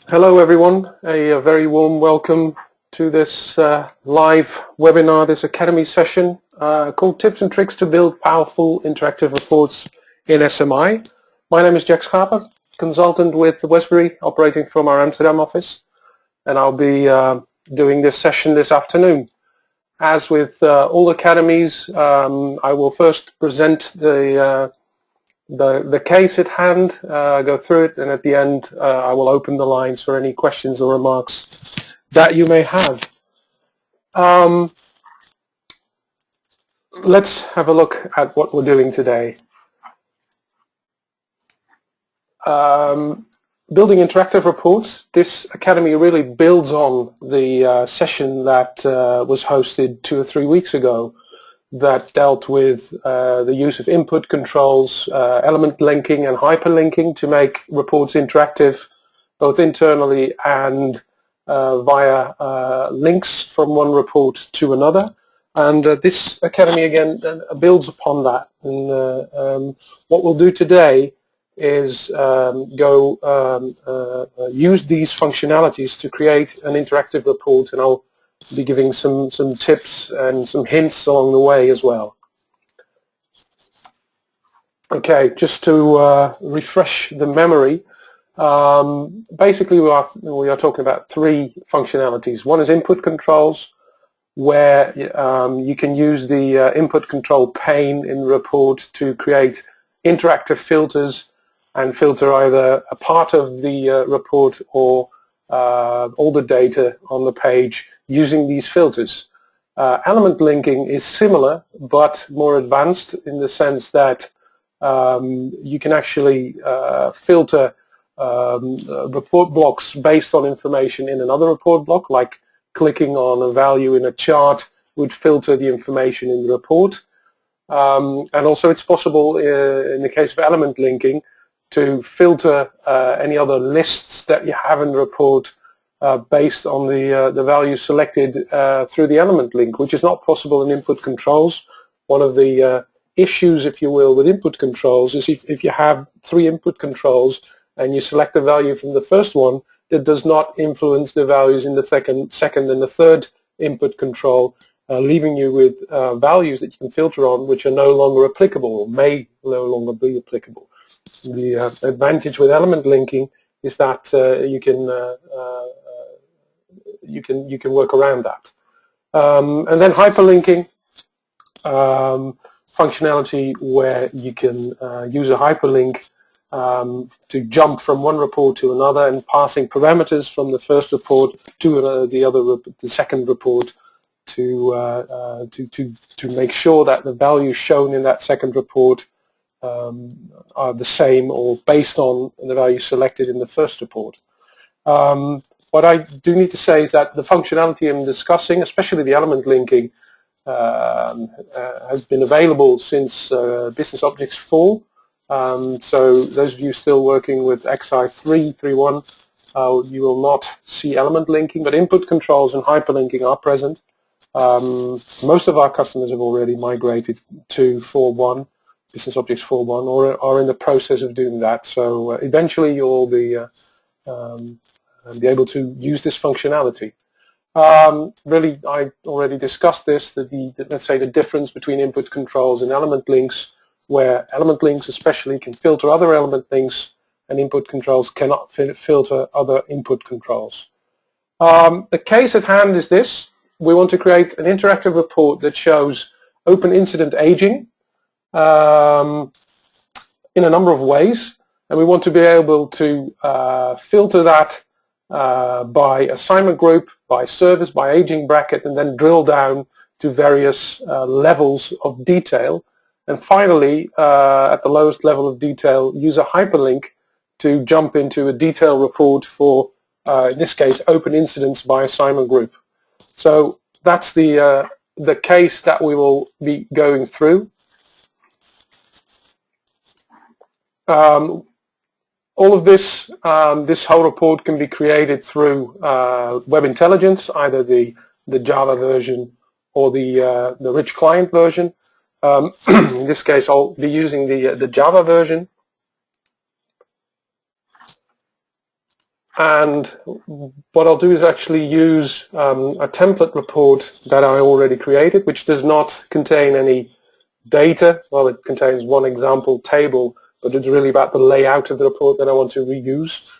Hello everyone, a very warm welcome to this live webinar, this Academy session called Tips and Tricks to Build Powerful Interactive Reports in SMI. My name is Jack Schaper, consultant with Westbury, operating from our Amsterdam office, and I'll be doing this session this afternoon. As with all academies, I will first present the case at hand, go through it, and at the end I will open the lines for any questions or remarks that you may have. Let's have a look at what we're doing today. Building interactive reports. This Academy really builds on the session that was hosted 2 or 3 weeks ago that dealt with the use of input controls, element linking and hyperlinking to make reports interactive both internally and via links from one report to another. And this Academy again builds upon that. And what we'll do today is use these functionalities to create an interactive report, and I'll be giving some tips and some hints along the way as well. Okay, just to refresh the memory, basically we are talking about 3 functionalities. One is input controls, where you can use the input control pane in the report to create interactive filters and filter either a part of the report or all the data on the page using these filters. Element linking is similar but more advanced in the sense that you can actually filter report blocks based on information in another report block, like clicking on a value in a chart would filter the information in the report. And also it's possible in the case of element linking to filter any other lists that you have in the report based on the value selected through the element link, which is not possible in input controls. One of the issues, if you will, with input controls is if you have 3 input controls and you select the value from the first one, that does not influence the values in the second and the third input control, leaving you with values that you can filter on which are no longer applicable or may no longer be applicable. The advantage with element linking is that you can work around that. And then hyperlinking, functionality where you can use a hyperlink to jump from one report to another and passing parameters from the first report to the second report to make sure that the values shown in that second report are the same or based on the value selected in the first report. What I do need to say is that the functionality I'm discussing, especially the element linking, has been available since Business Objects 4. So those of you still working with XI 3.3.1, you will not see element linking, but input controls and hyperlinking are present. Most of our customers have already migrated to 4.1, Business Objects 4.1, or are in the process of doing that. So eventually you'll be able to use this functionality. Really, I already discussed this, let's say the difference between input controls and element links, where element links especially can filter other element links and input controls cannot filter other input controls. The case at hand is this. We want to create an interactive report that shows open incident aging in a number of ways, and we want to be able to filter that by assignment group, by service, by aging bracket, and then drill down to various levels of detail. And finally, at the lowest level of detail, use a hyperlink to jump into a detailed report for, in this case, open incidents by assignment group. So that's the case that we will be going through. All of this, this whole report can be created through Web Intelligence, either the Java version or the rich client version. In this case, I'll be using the Java version. And what I'll do is actually use a template report that I already created, which does not contain any data. Well, it contains one example table, but it's really about the layout of the report that I want to reuse.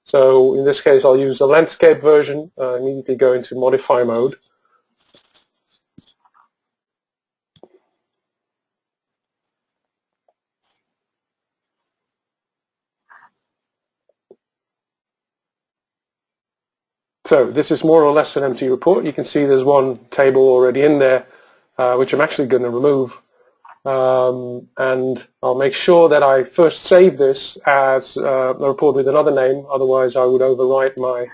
So in this case, I'll use the landscape version. Immediately go into modify mode. So this is more or less an empty report. You can see there's one table already in there, which I'm actually going to remove. And I'll make sure that I first save this as a report with another name, otherwise I would overwrite my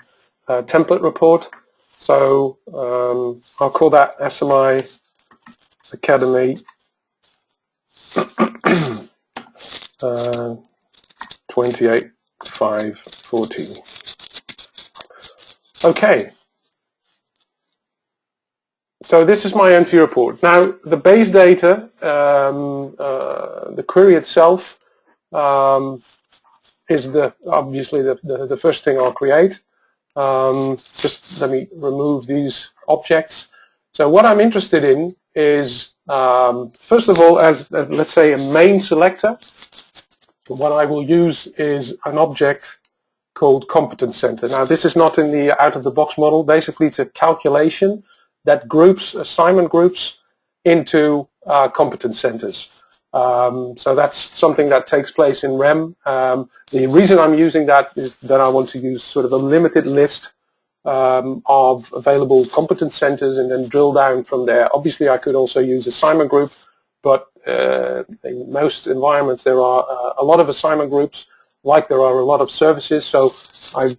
template report. So I'll call that SMI Academy 28.5.14. Okay. So this is my empty report. Now the base data, the query itself, is obviously the first thing I'll create. Just let me remove these objects. So what I'm interested in is, first of all, as let's say a main selector, what I will use is an object called competence center. Now this is not in the out-of-the-box model. Basically it's a calculation that groups assignment groups into competence centers. So that's something that takes place in REM. The reason I'm using that is that I want to use sort of a limited list of available competence centers and then drill down from there. Obviously I could also use assignment group, but in most environments there are a lot of assignment groups, like there are a lot of services. So I've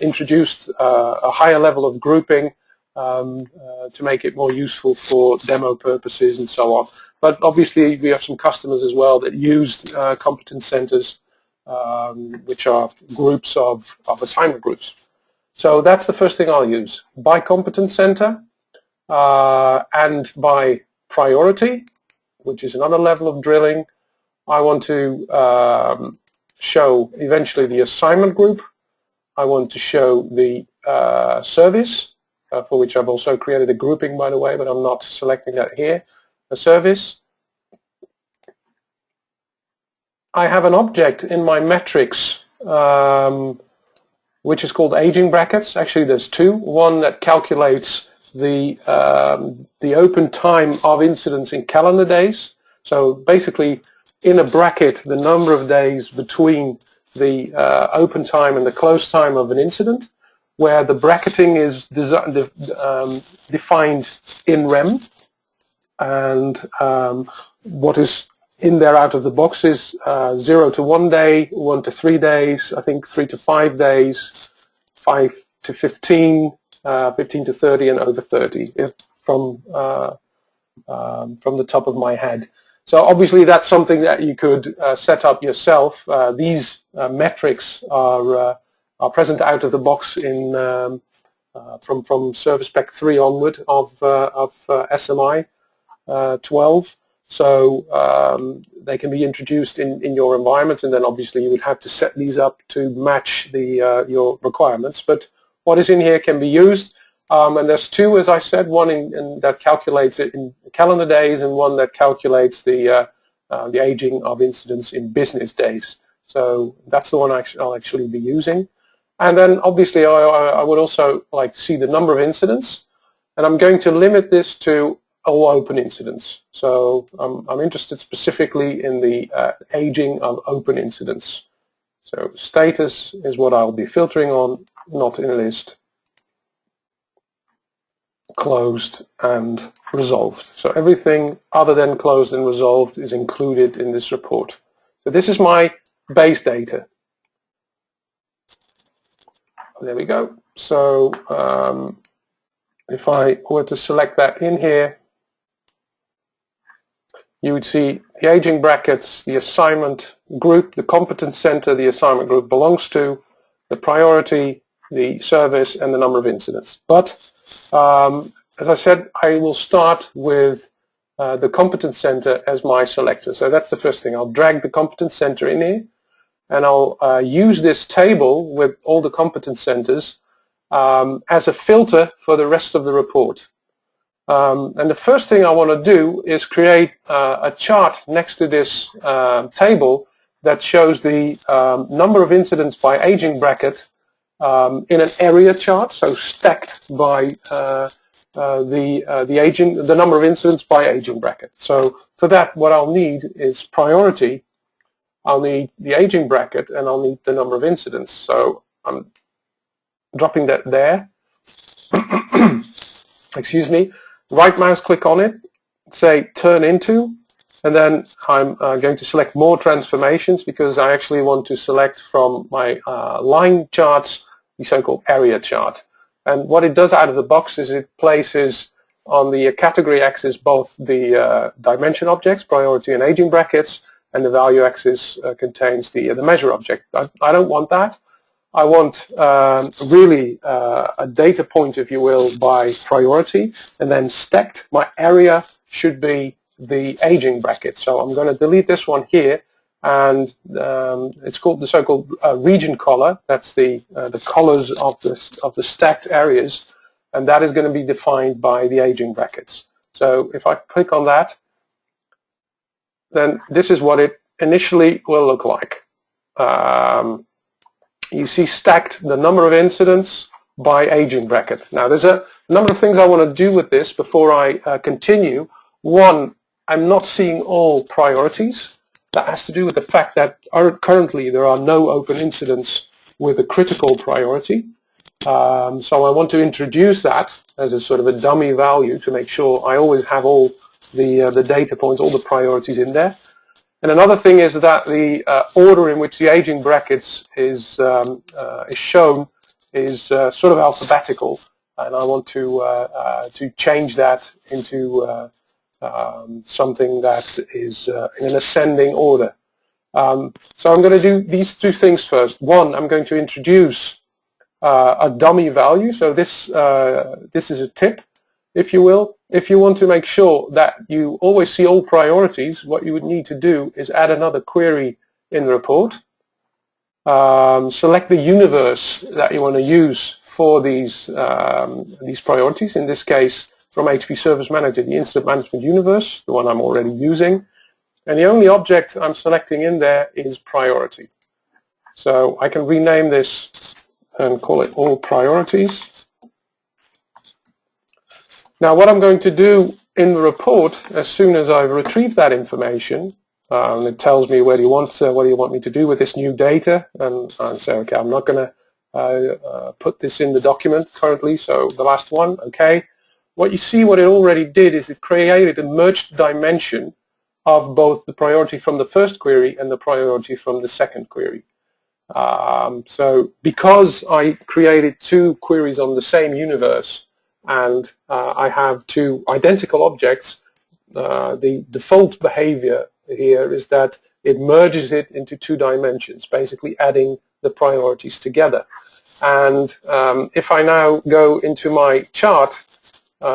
introduced a higher level of grouping to make it more useful for demo purposes and so on. But obviously we have some customers as well that use competence centers, which are groups of assignment groups. So that's the first thing I'll use. By competence center and by priority, which is another level of drilling, I want to show eventually the assignment group. I want to show the service, for which I've also created a grouping, by the way, but I'm not selecting that here. A service. I have an object in my metrics, which is called aging brackets. Actually, there's two. One that calculates the open time of incidents in calendar days. So basically, in a bracket, the number of days between the open time and the close time of an incident, where the bracketing is defined in REM, and what is in there out of the box is 0 to 1 day, 1 to 3 days, I think 3 to 5 days, 5 to 15, 15 to 30, and over 30 from the top of my head. So obviously that's something that you could set up yourself. These metrics are present out of the box in from Service Pack 3 onward of SMI 12. So they can be introduced in your environment, and then obviously you would have to set these up to match your requirements. But what is in here can be used. And there's two, as I said, one that calculates it in calendar days, and one that calculates the aging of incidents in business days. So that's the one I'll actually be using. And then obviously I would also like to see the number of incidents, and I'm going to limit this to all open incidents. So I'm interested specifically in the aging of open incidents. So status is what I'll be filtering on, not in a list. Closed and resolved. So everything other than closed and resolved is included in this report. So this is my base data. There we go. So if I were to select that in here, you would see the aging brackets, the assignment group, the competence center the assignment group belongs to, the priority, the service, and the number of incidents. But as I said, I will start with the competence center as my selector. So that's the first thing. I'll drag the competence center in here. and I'll use this table with all the competence centers as a filter for the rest of the report. And the first thing I want to do is create a chart next to this table that shows the number of incidents by aging bracket in an area chart, so stacked by the number of incidents by aging bracket. So for that, what I'll need is priority. I'll need the aging bracket, and I'll need the number of incidents. So I'm dropping that there. Excuse me. Right mouse click on it, say turn into, and then I'm going to select more transformations because I actually want to select from my line charts the so-called area chart. And what it does out of the box is it places on the category axis both the dimension objects, priority and aging brackets, and the value axis contains the measure object. I don't want that. I want really a data point, if you will, by priority, and then stacked. My area should be the aging bracket. So I'm going to delete this one here, and it's called the so-called region color. That's the colors of the stacked areas, and that is going to be defined by the aging brackets. So if I click on that, then this is what it initially will look like. You see stacked the number of incidents by aging bracket. Now there's a number of things I want to do with this before I continue. One, I'm not seeing all priorities. That has to do with the fact that currently there are no open incidents with a critical priority. So I want to introduce that as a sort of a dummy value to make sure I always have all the data points, all the priorities in there. And another thing is that the order in which the aging brackets is shown is sort of alphabetical, and I want to change that into something that is in an ascending order. So I'm going to do these two things first. One, I'm going to introduce a dummy value. So this is a tip, if you will. If you want to make sure that you always see all priorities, what you would need to do is add another query in the report. Select the universe that you want to use for these priorities. In this case, from HP Service Manager, the Incident Management Universe, the one I'm already using. And the only object I'm selecting in there is priority. So I can rename this and call it all priorities. Now what I'm going to do in the report, as soon as I've retrieved that information, it tells me what do you want me to do with this new data, and I say, okay, I'm not going to put this in the document currently, so the last one, okay. What you see, what it already did is it created a merged dimension of both the priority from the first query and the priority from the second query. So because I created two queries on the same universe, and I have two identical objects, the default behavior here is that it merges it into two dimensions, basically adding the priorities together. And if I now go into my chart,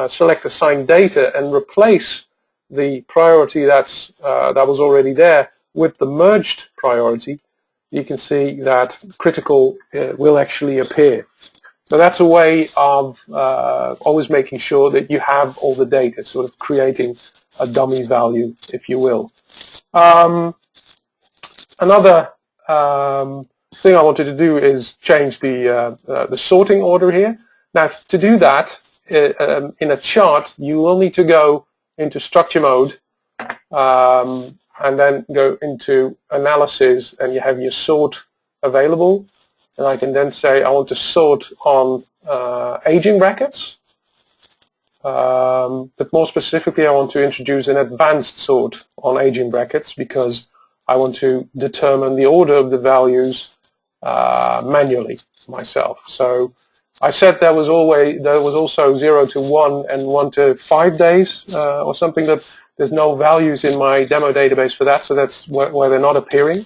select Assign Data, and replace the priority that was already there with the merged priority, you can see that critical will actually appear. So that's a way of always making sure that you have all the data, sort of creating a dummy value, if you will. Another thing I wanted to do is change the sorting order here. Now, to do that, in a chart, you will need to go into structure mode and then go into analysis, and you have your sort available. And I can then say I want to sort on aging brackets, but more specifically I want to introduce an advanced sort on aging brackets because I want to determine the order of the values manually myself. So I said there was also 0 to 1 and 1 to 5 days or something, that there's no values in my demo database for that, so that's where they're not appearing.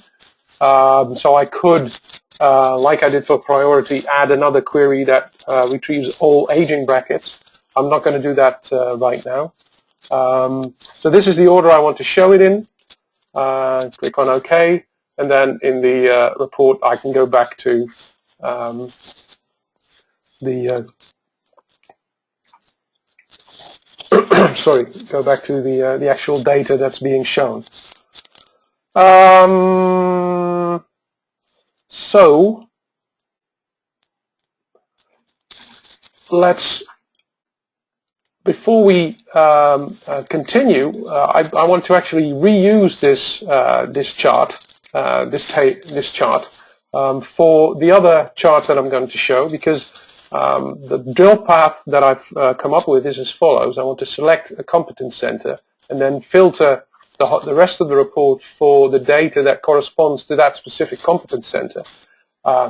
So I could, like I did for priority, add another query that retrieves all aging brackets. I'm not going to do that right now. So this is the order I want to show it in. Click on OK. and then in the report I can go back to sorry, go back to the actual data that's being shown. So let's, before we continue, I want to actually reuse this chart, this chart for the other chart that I'm going to show, because the drill path that I've come up with is as follows. I want to select a competence center and then filter the rest of the report for the data that corresponds to that specific competence center.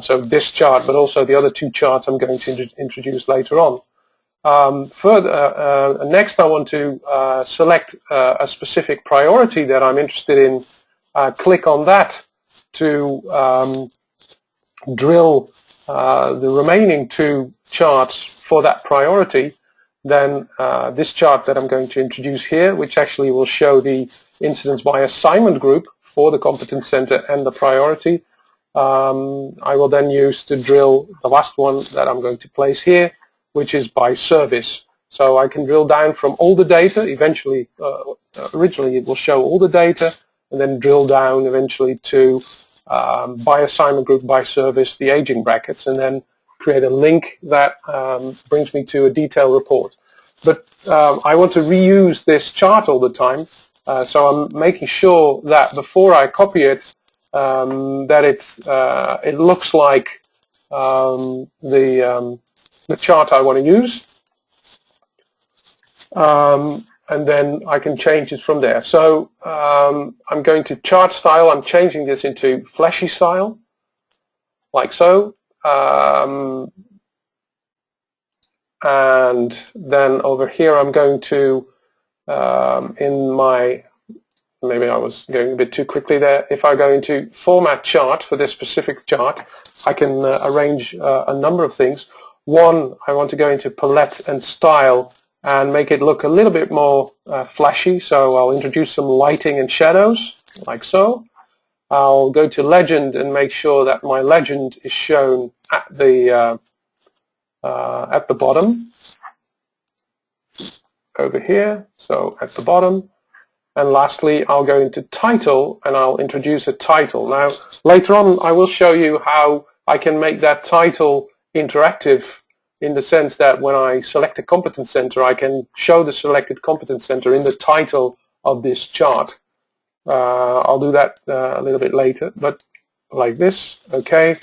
So this chart, but also the other two charts I'm going to introduce later on. Next I want to select a specific priority that I'm interested in, click on that to drill the remaining two charts for that priority. Then this chart that I'm going to introduce here, which actually will show the incidence by assignment group for the competence center and the priority, I will then use to drill the last one that I'm going to place here, which is by service. So I can drill down from all the data. Eventually, originally it will show all the data, and then drill down eventually to by assignment group, by service, the aging brackets, and then create a link that brings me to a detailed report. But I want to reuse this chart all the time, so I'm making sure that before I copy it, that it looks like the chart I want to use, and then I can change it from there. So I'm going to chart style. I'm changing this into fleshy style, like so. And then over here I'm going to, in my, maybe I was going a bit too quickly there. If I go into format chart for this specific chart, I can arrange a number of things. One, I want to go into palette and style and make it look a little bit more flashy. So I'll introduce some lighting and shadows, like so. I'll go to legend and make sure that my legend is shown at the bottom over here, so at the bottom. And lastly, I'll go into title and I'll introduce a title. Now, later on, I will show you how I can make that title interactive, in the sense that when I select a competence center, I can show the selected competence center in the title of this chart. I'll do that a little bit later, but like this, okay.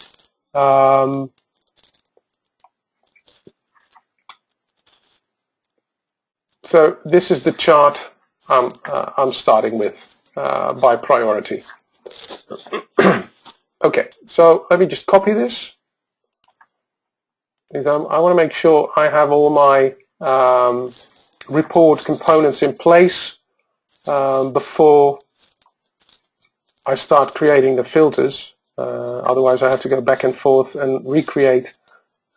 So this is the chart I'm starting with by priority. Okay, so let me just copy this, because I want to make sure I have all my report components in place before I start creating the filters. Otherwise I have to go back and forth and recreate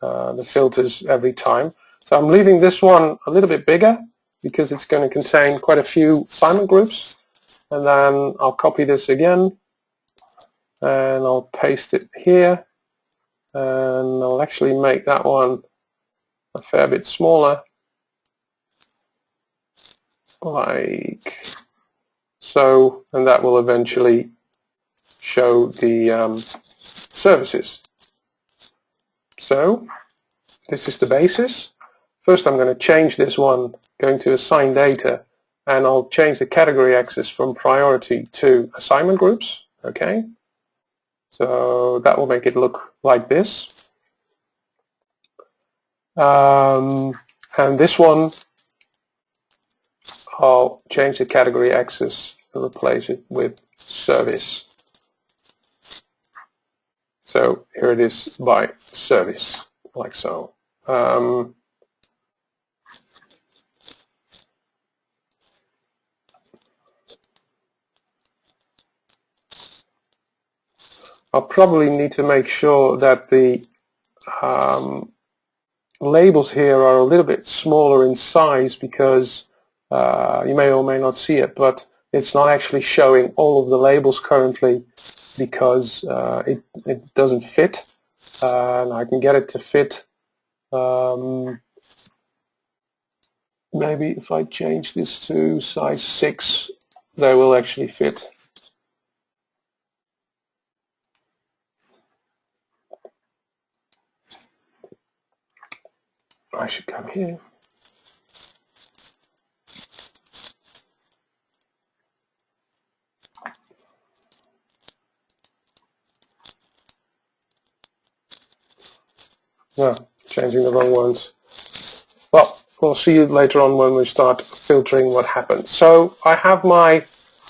the filters every time. So I'm leaving this one a little bit bigger because it's going to contain quite a few assignment groups. And then I'll copy this again and I'll paste it here, and I'll actually make that one a fair bit smaller, like so, and that will eventually show the services. So this is the basis. First I'm going to change this one, going to assign data, and I'll change the category axis from priority to assignment groups. Okay, so that will make it look like this. And this one, I'll change the category axis and replace it with service. So here it is by service, like so. I'll probably need to make sure that the labels here are a little bit smaller in size, because you may or may not see it, but it's not actually showing all of the labels currently because it doesn't fit, and I can get it to fit. Maybe if I change this to size 6, they will actually fit. I should come here. No, changing the wrong ones. Well, we'll see you later on when we start filtering what happens. So I have my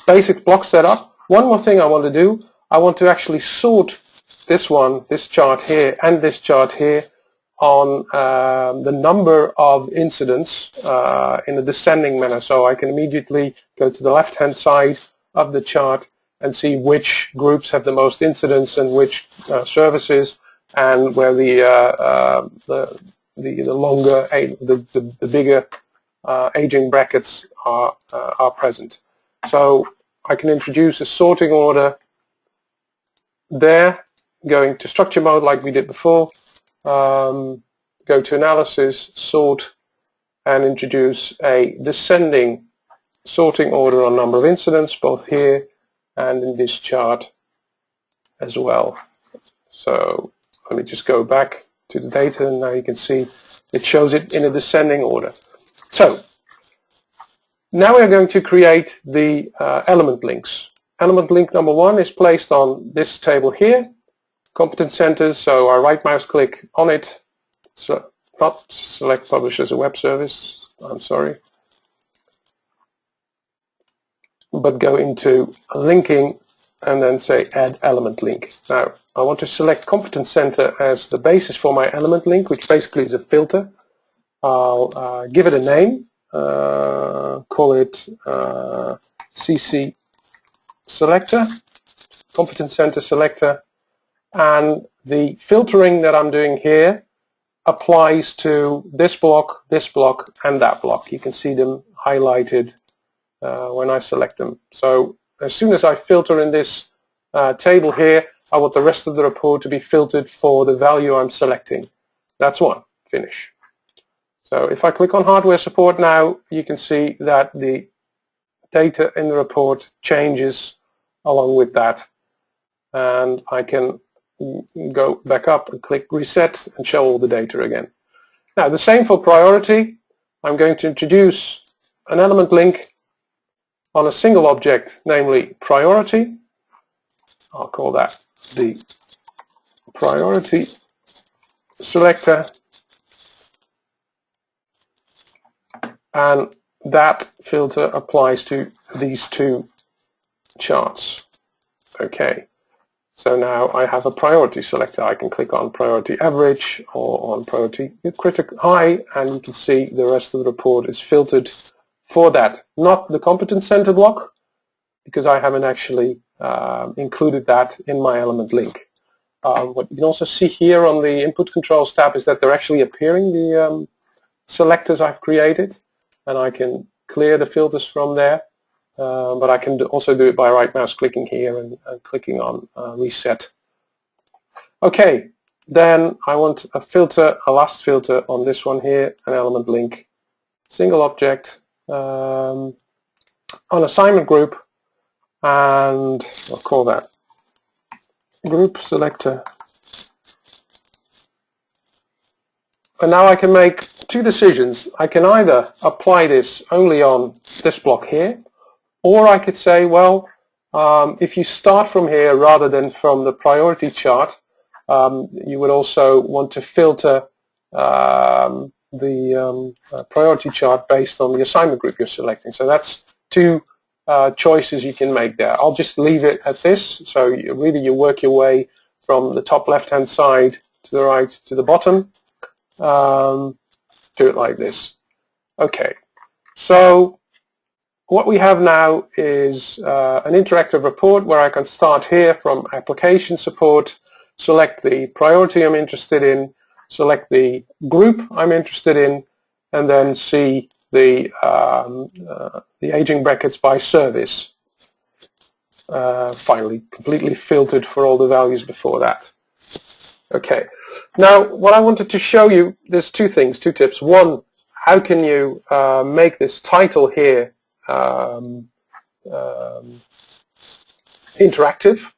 basic block set up. One more thing I want to do, I want to actually sort this chart here and this chart here on the number of incidents in a descending manner. So I can immediately go to the left-hand side of the chart and see which groups have the most incidents and which services, and where the longer, the bigger aging brackets are present. So I can introduce a sorting order there, going to structure mode like we did before, go to analysis, sort, and introduce a descending sorting order on number of incidents, both here and in this chart as well. So let me just go back to the data, and now you can see it shows it in a descending order. So now we're going to create the element links. Element link number 1 is placed on this table here, competence centers. So I right mouse click on it, so not select publish as a web service, I'm sorry, but go into linking and then say add element link. Now I want to select competence center as the basis for my element link, which basically is a filter. I'll give it a name, call it CC selector, competence center selector, and the filtering that I'm doing here applies to this block, and that block. You can see them highlighted when I select them. So as soon as I filter in this table here, I want the rest of the report to be filtered for the value I'm selecting. That's one. Finish. So if I click on hardware support now, you can see that the data in the report changes along with that. And I can go back up and click reset and show all the data again. Now the same for priority. I'm going to introduce an element link on a single object, namely priority. I'll call that the priority selector, and that filter applies to these two charts. Okay, so now I have a priority selector. I can click on priority average or on priority critical high, and you can see the rest of the report is filtered for that, not the competence center block, because I haven't actually included that in my element link. What you can also see here on the input controls tab is that they're actually appearing, the selectors I've created, and I can clear the filters from there, but I can also do it by right mouse clicking here and clicking on reset. Okay, then I want a filter, a last filter on this one here, an element link, single object, on assignment group, and I'll call that group selector. And now I can make two decisions. I can either apply this only on this block here, or I could say, well, if you start from here rather than from the priority chart, you would also want to filter the priority chart based on the assignment group you're selecting. So that's two choices you can make there. I'll just leave it at this. So you work your way from the top left-hand side to the right to the bottom. Do it like this. Okay, so what we have now is an interactive report where I can start here from application support, select the priority I'm interested in, select the group I'm interested in, and then see the aging brackets by service. finally completely filtered for all the values before that. Okay, now what I wanted to show you, there's two things, two tips. One, how can you make this title here interactive?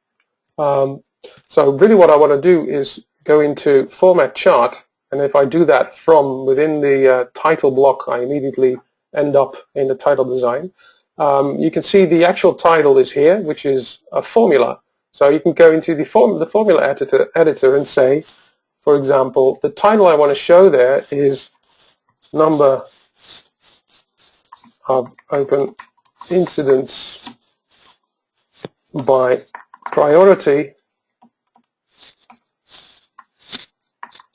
So really what I want to do is go into Format Chart, and if I do that from within the title block, I immediately end up in the title design. You can see the actual title is here, which is a formula. So you can go into the formula editor and say, for example, the title I want to show there is number of open incidents by priority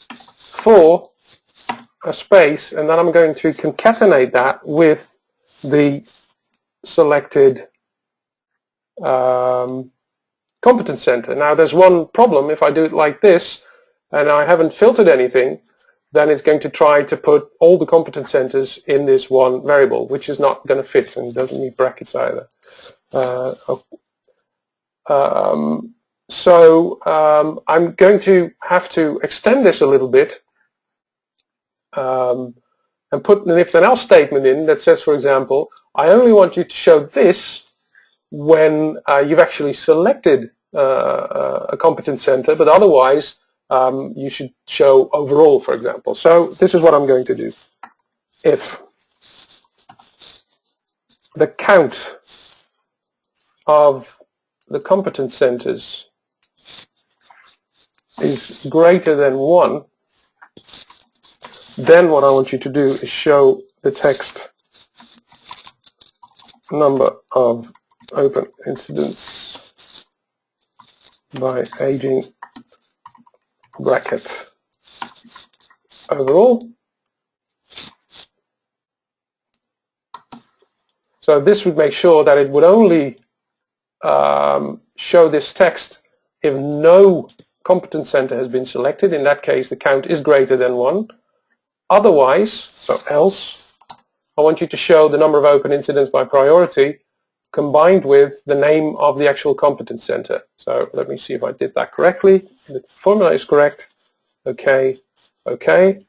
for a space, and then I'm going to concatenate that with the selected competence center. Now there's one problem. If I do it like this and I haven't filtered anything, then it's going to try to put all the competence centers in this one variable, which is not going to fit and doesn't need brackets either. I'm going to have to extend this a little bit and put an if then else statement in that says, for example, I only want you to show this when you've actually selected a competence center, but otherwise you should show overall, for example. So this is what I'm going to do. If the count of the competence centers is greater than 1, then what I want you to do is show the text number of open incidents by aging bracket overall. So this would make sure that it would only show this text if no competence center has been selected. In that case, the count is greater than 1. Otherwise, so else, I want you to show the number of open incidents by priority combined with the name of the actual competence center. So let me see if I did that correctly. The formula is correct. Okay, okay.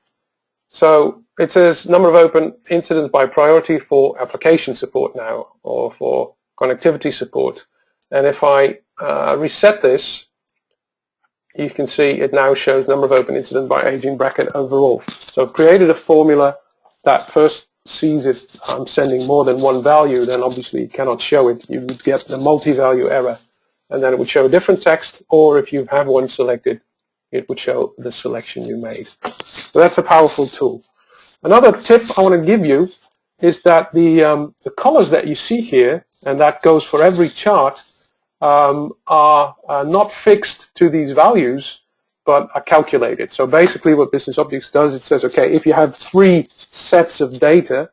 So it says number of open incidents by priority for application support now, or for connectivity support. And if I reset this, you can see it now shows number of open incidents by aging bracket overall. So I've created a formula that first sees if I'm sending more than one value, then obviously you cannot show it. You would get the multi-value error, and then it would show a different text, or if you have one selected, it would show the selection you made. So that's a powerful tool. Another tip I want to give you is that the colors that you see here, and that goes for every chart, are not fixed to these values, but are calculated. So basically what Business Objects does, it says, okay, if you have 3 sets of data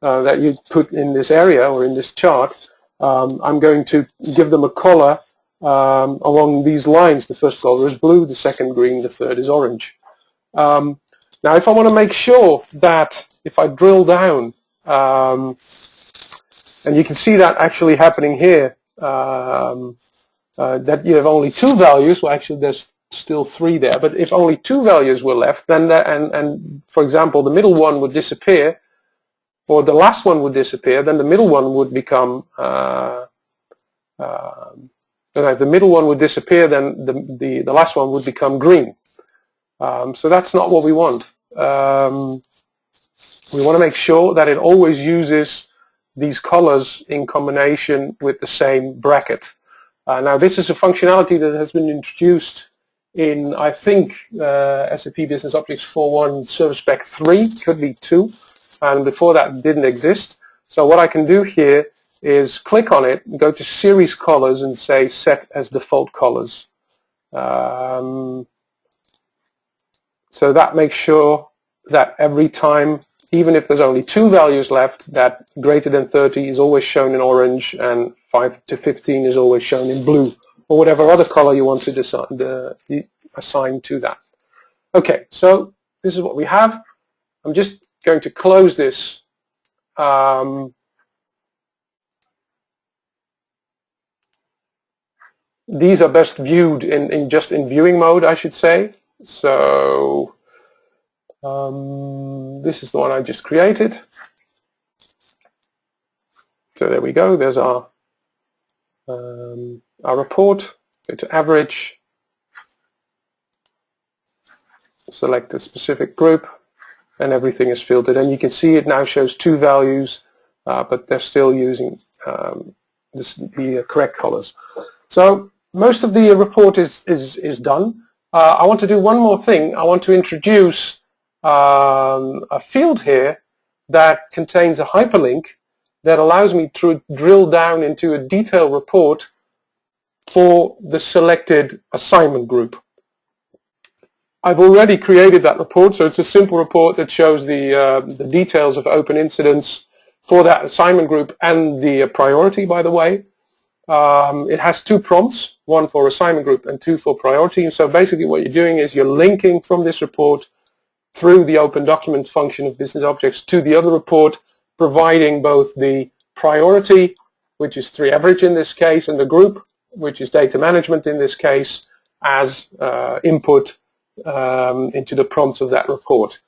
that you put in this area or in this chart, I'm going to give them a color along these lines. The first color is blue, the second green, the third is orange. Now if I want to make sure that if I drill down, and you can see that actually happening here, that you have only 2 values, well actually there's still 3 there, but if only 2 values were left, then and for example the middle one would disappear, or the last one would disappear, then the middle one would become if the middle one would disappear, then the last one would become green. So that's not what we want. We want to make sure that it always uses these colors in combination with the same bracket. Now this is a functionality that has been introduced in, I think, SAP Business Objects 4.1 Service Spec 3, could be 2, and before that it didn't exist. So what I can do here is click on it, go to Series Colors and say Set as Default Colors. So that makes sure that every time, even if there's only 2 values left, that greater than 30 is always shown in orange and 5 to 15 is always shown in blue, or whatever other color you want to assign to that. Okay, so this is what we have. I'm just going to close this. these are best viewed in just in viewing mode, I should say. So this is the one I just created. So there we go. There's our report. Go to average, select a specific group, and everything is filtered. And you can see it now shows two values, but they're still using the correct colors. So most of the report is done. I want to do one more thing. I want to introduce a field here that contains a hyperlink that allows me to drill down into a detailed report for the selected assignment group. I've already created that report, so it's a simple report that shows the details of open incidents for that assignment group and the priority, by the way. It has two prompts, one for assignment group and two for priority. And so basically what you're doing is you're linking from this report through the open document function of business objects to the other report, providing both the priority, which is 3 average in this case, and the group, which is data management in this case, as input into the prompts of that report.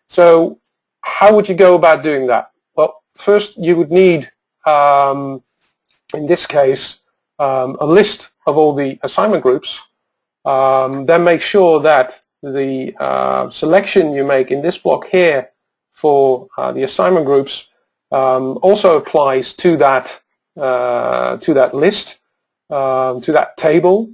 So how would you go about doing that? Well, first you would need, in this case, a list of all the assignment groups. Then make sure that the selection you make in this block here for the assignment groups also applies to that list, to that table,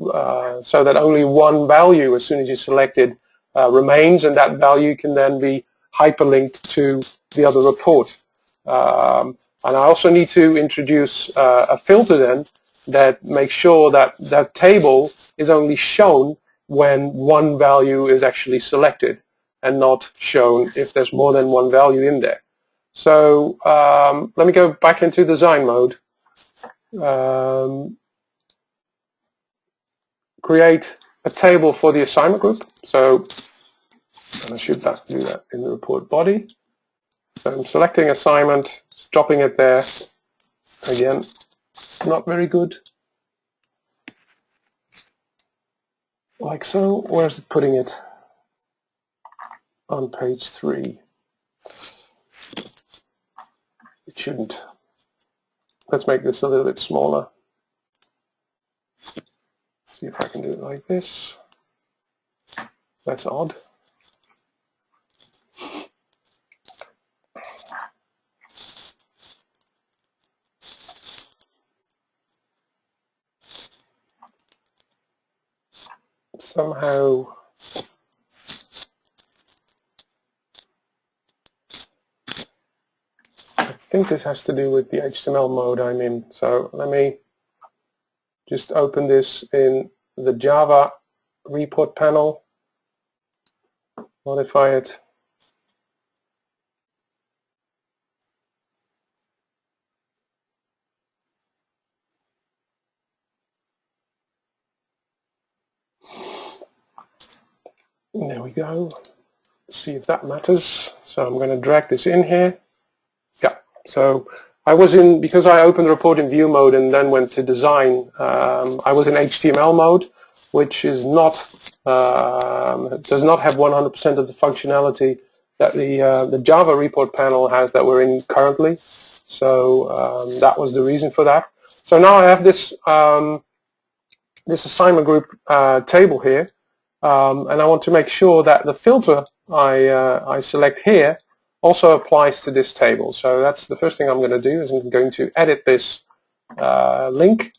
so that only one value, as soon as you select it, remains, and that value can then be hyperlinked to the other report. And I also need to introduce a filter then that makes sure that that table is only shown when one value is actually selected and not shown if there's more than one value in there. So let me go back into design mode. Create a table for the assignment group. So I should do that in the report body. So I'm selecting assignment, dropping it there. Again, not very good. Like so. Where's it putting it? On page 3. It shouldn't. Let's make this a little bit smaller. See if I can do it like this. That's odd. Somehow I think this has to do with the HTML mode I'm in. So let me just open this in the Java report panel, modify it. There we go. See if that matters. So I'm going to drag this in here. Yeah. So I was in, because I opened the report in view mode and then went to design, I was in HTML mode, which is not, does not have 100% of the functionality that the Java report panel has that we're in currently. So that was the reason for that. So now I have this, this assignment group table here. And I want to make sure that the filter I select here also applies to this table. So that's the first thing I'm going to do, is I'm going to edit this link,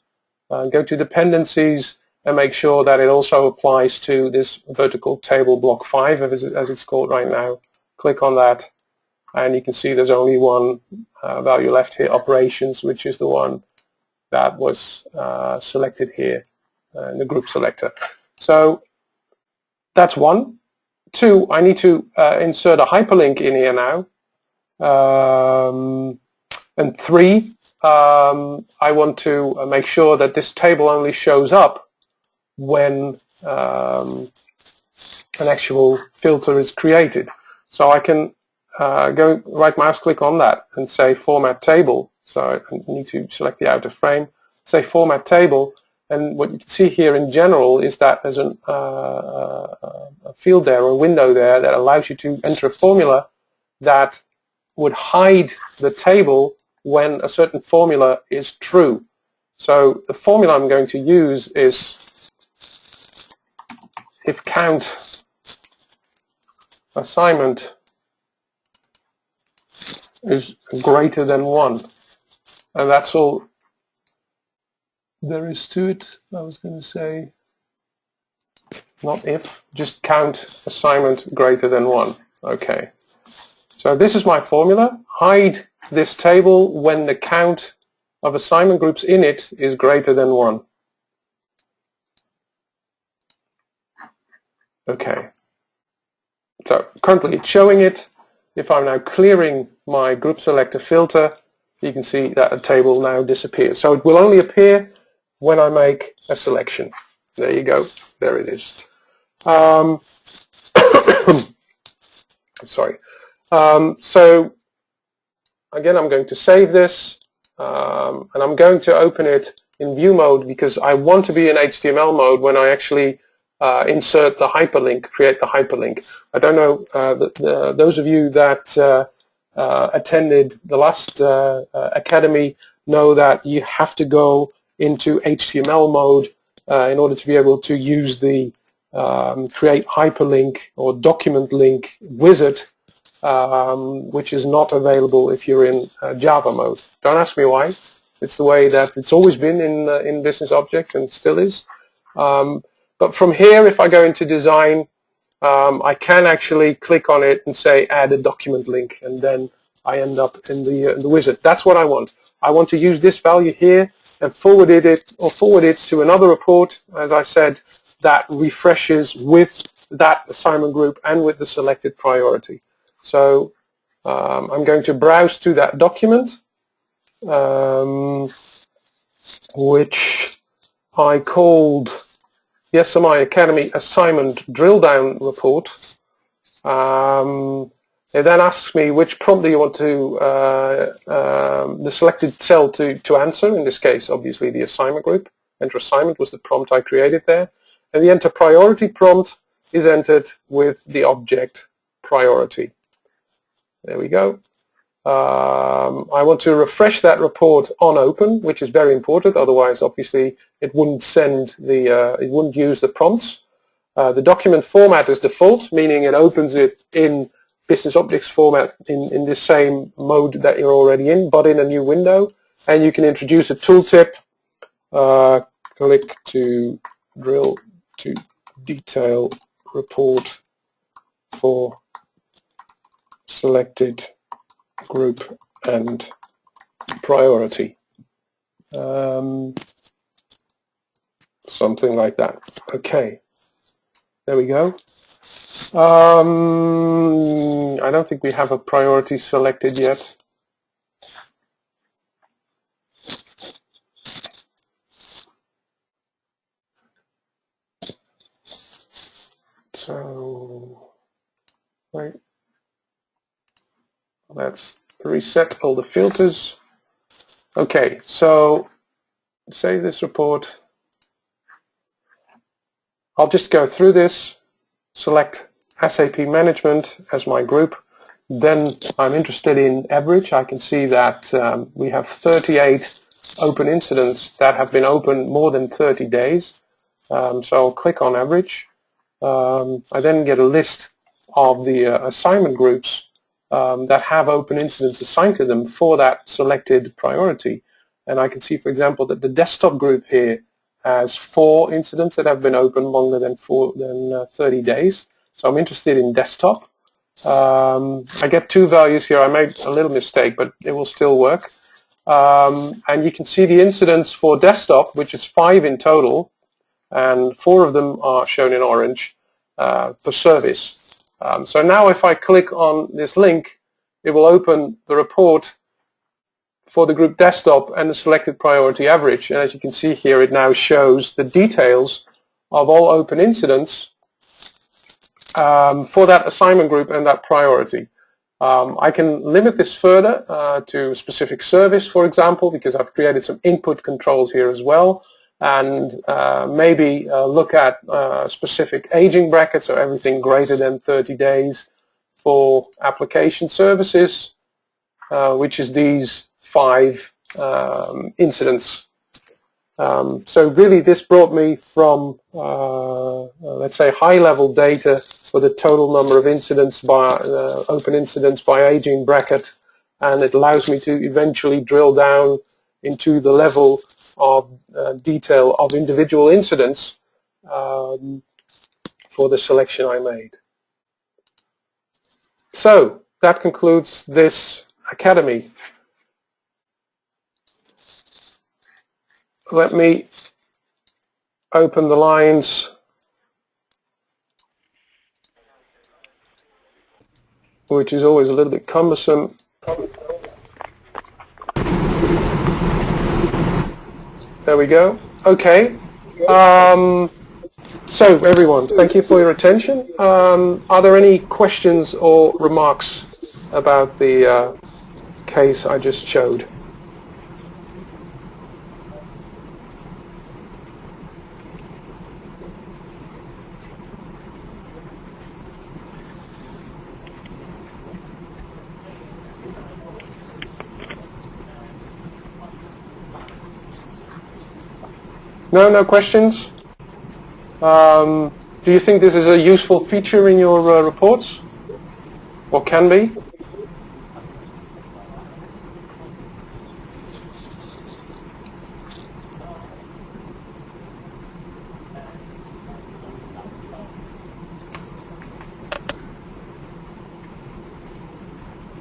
go to dependencies, and make sure that it also applies to this vertical table block 5, as it's called right now. Click on that, and you can see there's only one value left here, operations, which is the one that was selected here in the group selector. So that's 1. 2, I need to insert a hyperlink in here now. And 3, I want to make sure that this table only shows up when an actual filter is created. So I can go right mouse click on that and say format table. So I need to select the outer frame, say format table, And what you can see here in general is that there's a field there, or a window there, that allows you to enter a formula that would hide the table when a certain formula is true. So the formula I'm going to use is if count assignment is greater than 1. And that's all there is to it. I was going to say, not if, just count assignment greater than 1. Okay. So this is my formula. Hide this table when the count of assignment groups in it is greater than 1. Okay. So currently it's showing it. If I'm now clearing my group selector filter, you can see that the table now disappears. So it will only appear when I make a selection. There you go. There it is. Sorry. So again, I'm going to save this, and I'm going to open it in view mode because I want to be in HTML mode when I actually insert the hyperlink, create the hyperlink. I don't know, those of you that attended the last academy know that you have to go into HTML mode in order to be able to use the create hyperlink or document link wizard, which is not available if you're in Java mode. Don't ask me why. It's the way that it's always been in Business Objects and still is. But from here, if I go into design, I can actually click on it and say add a document link, and then I end up in the wizard. That's what I want. I want to use this value here and forward it to another report, as I said, that refreshes with that assignment group and with the selected priority. So I'm going to browse to that document, which I called the SMI Academy Assignment Drill Down Report. It then asks me which prompt do you want to the selected cell to answer. In this case, obviously the assignment group. Enter assignment was the prompt I created there. And the enter priority prompt is entered with the object priority. There we go. I want to refresh that report on open, which is very important. Otherwise, obviously, it wouldn't send the, it wouldn't use the prompts. The document format is default, meaning it opens it in Business Objects format in the same mode that you're already in, but in a new window. And you can introduce a tooltip. Click to drill to detail report for selected group and priority. Something like that. Okay. There we go. I don't think we have a priority selected yet. So, right. Let's reset all the filters. Okay, so save this report. I'll just go through this, select SAP Management as my group. Then I'm interested in average. I can see that we have 38 open incidents that have been open more than 30 days. So I'll click on average. I then get a list of the assignment groups that have open incidents assigned to them for that selected priority. And I can see, for example, that the desktop group here has 4 incidents that have been open longer than 30 days. So I'm interested in desktop. I get 2 values here. I made a little mistake, but it will still work. And you can see the incidents for desktop, which is 5 in total, and 4 of them are shown in orange for service. So now if I click on this link, it will open the report for the group desktop and the selected priority average. And as you can see here, it now shows the details of all open incidents for that assignment group and that priority. I can limit this further to specific service, for example, because I've created some input controls here as well. and maybe look at specific aging brackets, or everything greater than 30 days for application services, which is these 5 incidents. So really this brought me from, let's say, high-level data for the total number of incidents by open incidents by aging bracket, and it allows me to eventually drill down into the level of detail of individual incidents for the selection I made. So that concludes this academy. Let me open the lines, which is always a little bit cumbersome. There we go. Okay. So everyone, thank you for your attention. Are there any questions or remarks about the case I just showed? No, no questions? Do you think this is a useful feature in your reports? Or can be?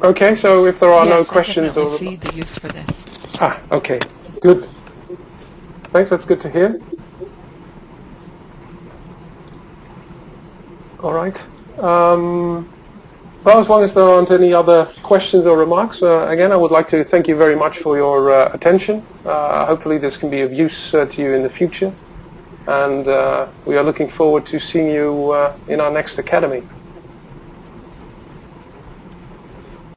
Okay, so if there are no questions or... Yes, I definitely see the use for this. Ah, okay, good. Thanks, that's good to hear. All right. Well, as long as there aren't any other questions or remarks, again, I would like to thank you very much for your attention. Hopefully this can be of use to you in the future. And we are looking forward to seeing you in our next academy.